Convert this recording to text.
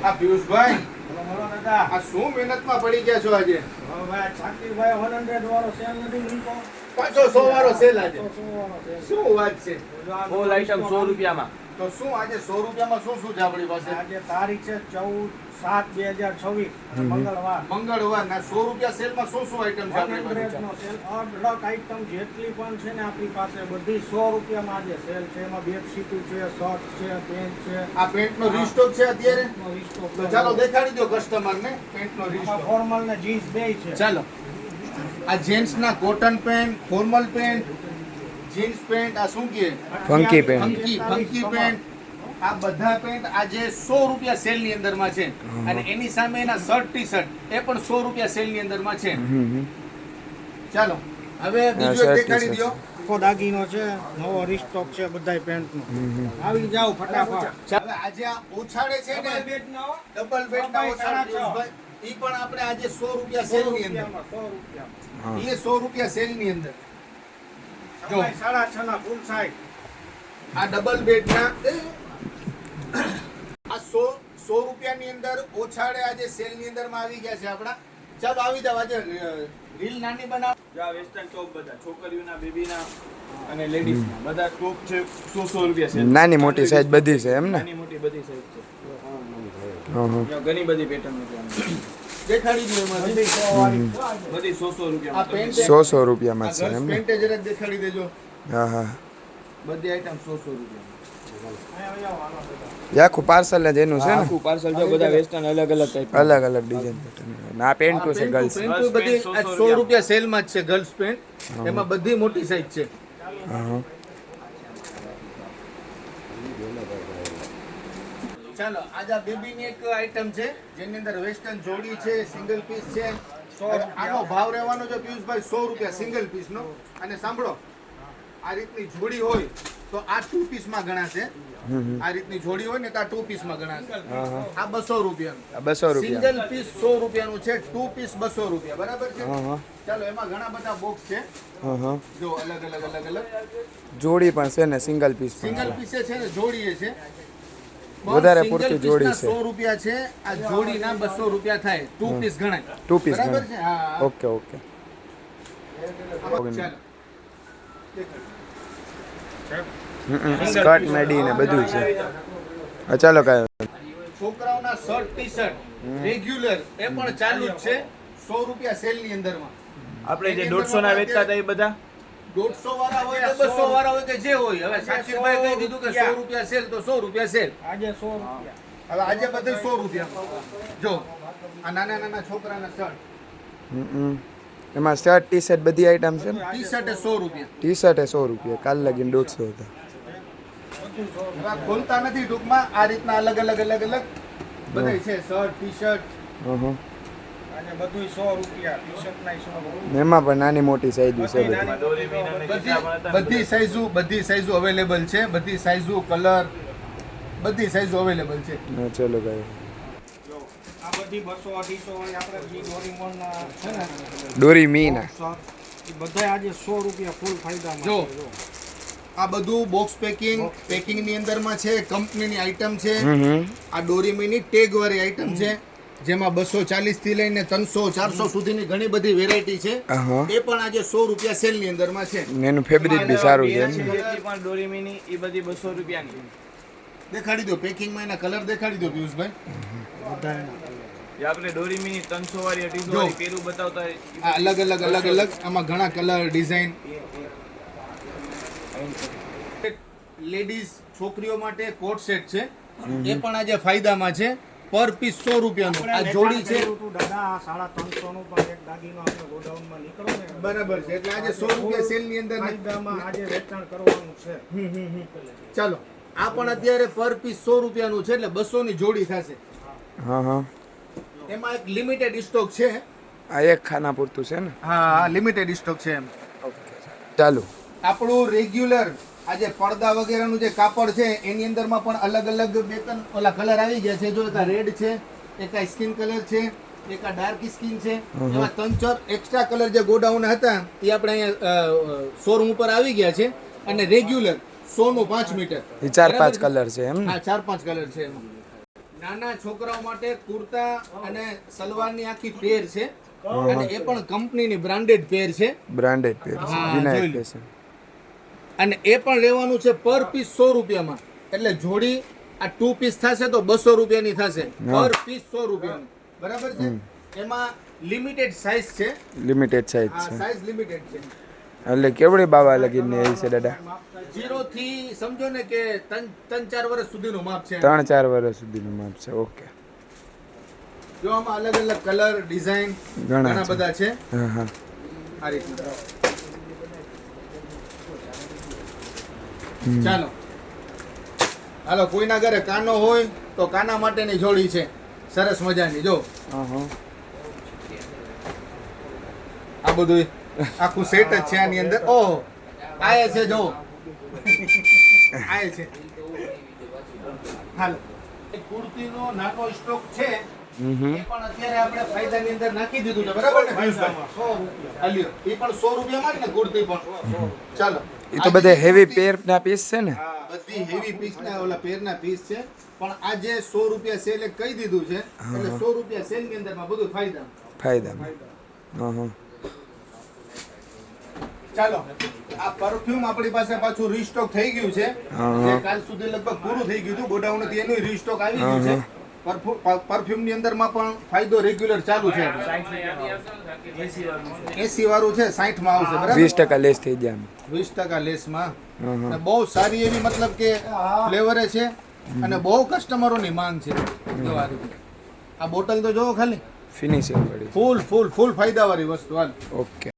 આ પિયુષભાઈ બોલો બોલો દાદા. આ શું મહેનતમાં પડી ગયા છો આજે? હવે ભાઈ શાકીરભાઈ 100 વાળો સેલ નથી લીધો. પાછો 100 વાળો સેલ આજે. 100 વાળો સેલ. શું વાત છે? ફૂલ આઈટમ 100 રૂપિયામાં. તો શું આજે 100 રૂપિયામાં શું શું છે આપણી પાસે? આજે તારીખ છે 14/7/2026 મંગળવાર. મંગળવાર ના 100 રૂપિયા સેલમાં શું શું આઈટમ છે આપણી પાસે? 100 નો સેલ. અઢળક આઈટમ જેટલી પણ છે ને આપણી પાસે બધી 100 રૂપિયામાં આજે સેલ છે. એમાં બેડશીટ છે, શર્ટ છે, પેન્ટ છે. આ પેન્ટનો રીસ્ટોક છે અત્યારે? નો રીસ્ટોક. તો ચાલો દેખાડી દો કસ્ટમરને પેન્ટનો રીસ્ટોક. ફોર્મલ ને જીન્સ બેય છે. ચાલો આ જેન્ટ્સના cotton pant, formal pant, jeans pant, આ શું કહે? Funky pant. ફંકી પેન્ટ, આ બધા પેન્ટ આજે 100 રૂપિયા સેલની અંદરમાં છે. અને એની સામે એના શર્ટ ટી શર્ટ એ પણ 100 રૂપિયા સેલની અંદરમાં છે. ચાલો હવે બીજું એક દેખાડી દો. આખો દાગીનો છે, નવો રીસ્ટોક છે બધાય પેન્ટનો. આવી જાવ ફટાફટ. હવે આજે આ ઓછાડે છે ને ડબલ બેડના ઓછાડ પિયુષભાઈ, ઈ પણ આપણે આજે 100 રૂપિયા સેલની અંદર. 100 રૂપિયા. એ 100 રૂપિયા સેલની અંદર. જો 6.5 ના ફૂલ સાઈઝ. આ ડબલ બેડના આ 100 રૂપિયાની અંદર ઓછાડે આજે સેલની અંદરમાં આવી ગયા છે આપણા. ચાલો આવી જાવ. આજે રીલ નાની બનાવ. વેસ્ટર્ન ટોપ બધા છોકરીઓના, બેબીના અને લેડીઝના બધા ટોપ છે 100 રૂપિયા છે. નાની મોટી સાઈઝ બધી છે એમ ને? નાની મોટી બધી સાઈઝ છે. હા. ઘણી બધી પેટર્ન છે. દેખાડી દો એમાં બધી 100 રૂપિયા. આ પેન્ટ 100 રૂપિયામાં છે એમ ને? પેન્ટ જરાક દેખાડી દેજો. હા હા. બધી આઈટમ 100 રૂપિયા. એ આખું પાર્સલ જ એનું છે ને? આખું પાર્સલ જો બધા વેસ્ટર્ન અલગ અલગ ટાઈપ. અલગ અલગ ડિઝાઇન પેટર્ન. આ પેન્ટ છે ગર્લ્સ. પેન્ટ બધી 100 રૂપિયા સેલમાં જ છે. ગર્લ્સ પેન્ટ એમાં બધી મોટી સાઈઝ છે. હા. ચાલો આજે આ બેબીની એક આઈટમ છે જેની અંદર વેસ્ટર્ન જોડી છે, સિંગલ પીસ છે. આનો ભાવ રહેવાનો છે પિયુષભાઈ 100 રૂપિયા સિંગલ પીસનો. અને સાંભળો, આ રીતની જોડી હોય તો આ 2 પીસમાં ગણાશે. આ રીતની જોડી હોય ને તો આ 2 પીસમાં ગણાશે. આ 200 રૂપિયાનું. 200 રૂપિયા. સિંગલ પીસ 100 રૂપિયાનું છે, 2 પીસ 200 રૂપિયા. બરાબર છે? હા. ચાલો એમાં ઘણા બધા બોક્સ છે. હા. જો અલગ અલગ જોડી પણ છે ને સિંગલ પીસ પણ સિંગલ છે. પીસે છે ને જોડીએ છે. વધારે પૂરતી જોડી છે. 100 રૂપિયા છે. આ જોડીના 200 રૂપિયા થાય. 2 પીસ ગણાય. 2 પીસ બરાબર છે? હા. Okay okay. ચાલો. સ્કર્ટ મેડી ને બધું છે. હા ચાલો કાય. છોકરાઓના શર્ટ ટી શર્ટ રેગ્યુલર એ પણ ચાલુ જ છે 100 રૂપિયા સેલની અંદરમાં. આપણે જે 150 ના વેચતા હતા એ બધા 150 વાળા હોય કે 200 વાળા હોય કે જે હોય. હવે શાકીરભાઈ કહી દીધું કે 100 રૂપિયા સેલ તો 100 રૂપિયા સેલ. આજે 100 રૂપિયા. હવે આજે બધું 100 રૂપિયા. જો આ નાના નાના છોકરાના શર્ટ એમાં શર્ટ ટી શર્ટ બધી આઈટમ છે ને? ટી શર્ટ 100 રૂપિયા. ટી શર્ટ 100 રૂપિયા. કાલ લગીને 150 હતા. હવે આ ખોલતા નથી ટૂંકમાં. આ રીતના અલગ અલગ બધા છે શર્ટ ટી શર્ટ. હા. આજે બધું 100 રૂપિયા. ટી-શર્ટ ના 100 રૂપિયા. એમાં પણ નાની મોટી સાઈઝ છે બધી. બધી સાઈઝો અવેલેબલ છે. બધી સાઈઝો કલર બધી સાઈઝો અવેલેબલ છે. હા ચાલો ભાઈ. આ બધી 200 250 વાળી આપણે જે ડોરીમોન છે ને ડોરી મીના એ બધા આજે 100 રૂપિયા ફૂલ ફાયદામાં જો. છે. આ બધું બોક્સ પેકિંગની અંદરમાં છે. કંપનીની આઈટમ છે. આ ડોરીમીની ટેગ વાળી આઈટમ છે જેમાં 240 થી લઈને 300 400 સુધીની ઘણી બધી વેરાયટી છે. એ પણ આજે 100 રૂપિયા સેલની અંદરમાં છે. એનું ફેબ્રિક બી સારું છે જેટલી પણ ડોરીમીની એ બધી 200 રૂપિયાની. દેખાડી દો પેકિંગમાં એના કલર દેખાડી દો પિયુષભાઈ. જે આપણે ડોરીમીની 300 વાળી 250 જો. વાળી પેલું બતાવતા હોય આ અલગ અલગ આમાં ઘણા કલર ડિઝાઇન. લેડીઝ છોકરીઓ માટે કોટ સેટ છે. એ પણ આજે ફાયદામાં છે. પર પીસ 100 રૂપિયાનું. આ જોડી છે. દાદા 350 નું પણ એક દાગીનો આપણે ગોડાઉનમાં નીકળો ને બરાબર છે. એટલે આજે 100 રૂપિયા સેલની અંદર ફાયદામાં આજે વેચાણ કરવાનું છે. ચાલો આ પણ અત્યારે પર પીસ 100 રૂપિયાનું છે. એટલે 200 ની જોડી થશે. હા. એમાં એક લિમિટેડ સ્ટોક છે. આ એક ખાના પૂરતું છે ને? હા લિમિટેડ સ્ટોક છે એમ. ચાલુ. આપણું રેગ્યુલર આજે પડદા વગેરેનું જે કાપડ છે એની અંદરમાં પણ અલગ અલગ બે ત્રણ ઓલા કલર આવી ગયા છે. જો એક રેડ છે, એક સ્કિન કલર છે, એક ડાર્ક સ્કિન છે. એમાં 3-4 એક્સ્ટ્રા કલર જે ગોડાઉન હતા એ આપણે અહીંયા શોરૂમ ઉપર આવી ગયા છે. અને રેગ્યુલર 100 નું 5 મીટર. એ 4-5 કલર છે એમ? હા 4-5 કલર છે એમાં. નાના છોકરાઓ માટે કુર્તા અને સલવારની આખી પેર છે અને એ પણ કંપનીની બ્રાન્ડેડ પેર છે બ્રાન્ડેડ પેર છે હા, વિનાયક જોઈ લો. ફેશન. અને એ પણ લેવાનું છે પર પીસ 100 રૂપિયામાં. એટલે જોડી આ 2 પીસ થશે તો 200 રૂપિયાની થશે. હા. પર પીસ 100 રૂપિયાની. બરાબર છે? એમાં લિમિટેડ સાઇઝ છે. લિમિટેડ સાઇઝ આ છે સાઇઝ લિમિટેડ છે. એટલે કેવડી બાવા લગીને એ છે દાદા? 0 થી સમજો ને કે 3-4 વર્ષ સુધીનું માપ છે. 3-4 વર્ષ સુધીનું માપ છે. ઓકે. જો આમાં અલગ અલગ કલર ડિઝાઇન ઘણા ઘણા છે. બધા છે. હા હા. આ રીતના. ચાલો હાલો, કોઈના ઘરે કાનો હોય તો કાના માટેની જોડી છે સરસ મજાની. જો હા હા. આ બધું આખું સેટ જ છે આની અંદર. ઓહો, આય છે જો આય છે. હાલો, એક કુર્તીનો નાનો સ્ટોક છે એ હમ પણ અત્યારે આપણે ફાયદાની અંદર નાખી દીધું છે. બરાબર ને પિયુષભાઈ? 100 રૂપિયા. હાલ્યો, એ પણ 100 રૂપિયામાં જ ને કુર્તી પણ. ચાલો, એ તો બધે હેવી પેરના પીસ છે ને? હા, બધી હેવી પીસના ઓલા પેરના પીસ છે. પણ આજે 100 રૂપિયા સેલ એ કહી દીધું છે એટલે 100 રૂપિયા સેલ ની અંદરમાં બધું ફાયદા. ફાયદામાં. હા હા. ચાલો, આ પરફ્યુમ આપણી પાસે પાછું રીસ્ટોક થઈ ગયું છે. હા. જે કાલ સુધી લગભગ પૂરું થઈ ગયું હતું ગોડાઉન થી, એનું રીસ્ટોક આવી ગયું છે. પરફ્યુમ ની અંદર માં પણ ફાયદો રેગ્યુલર ચાલુ છે. 80 વાળું છે, 60 માં આવશે. બરાબર, 20% લેસ થઈ જાય આમ. 20% લેસમાં. હા હા. અને બહુ સારી એવી મતલબ કે ફ્લેવરે છે અને બહુ કસ્ટમરોની માંગ છે. જો આ રીતે. આ બોટલ તો જોવો ખાલી, ફિનિશિંગ વાળી. ફૂલ ફાયદા વાળી વસ્તુ. હાલ, ઓકે.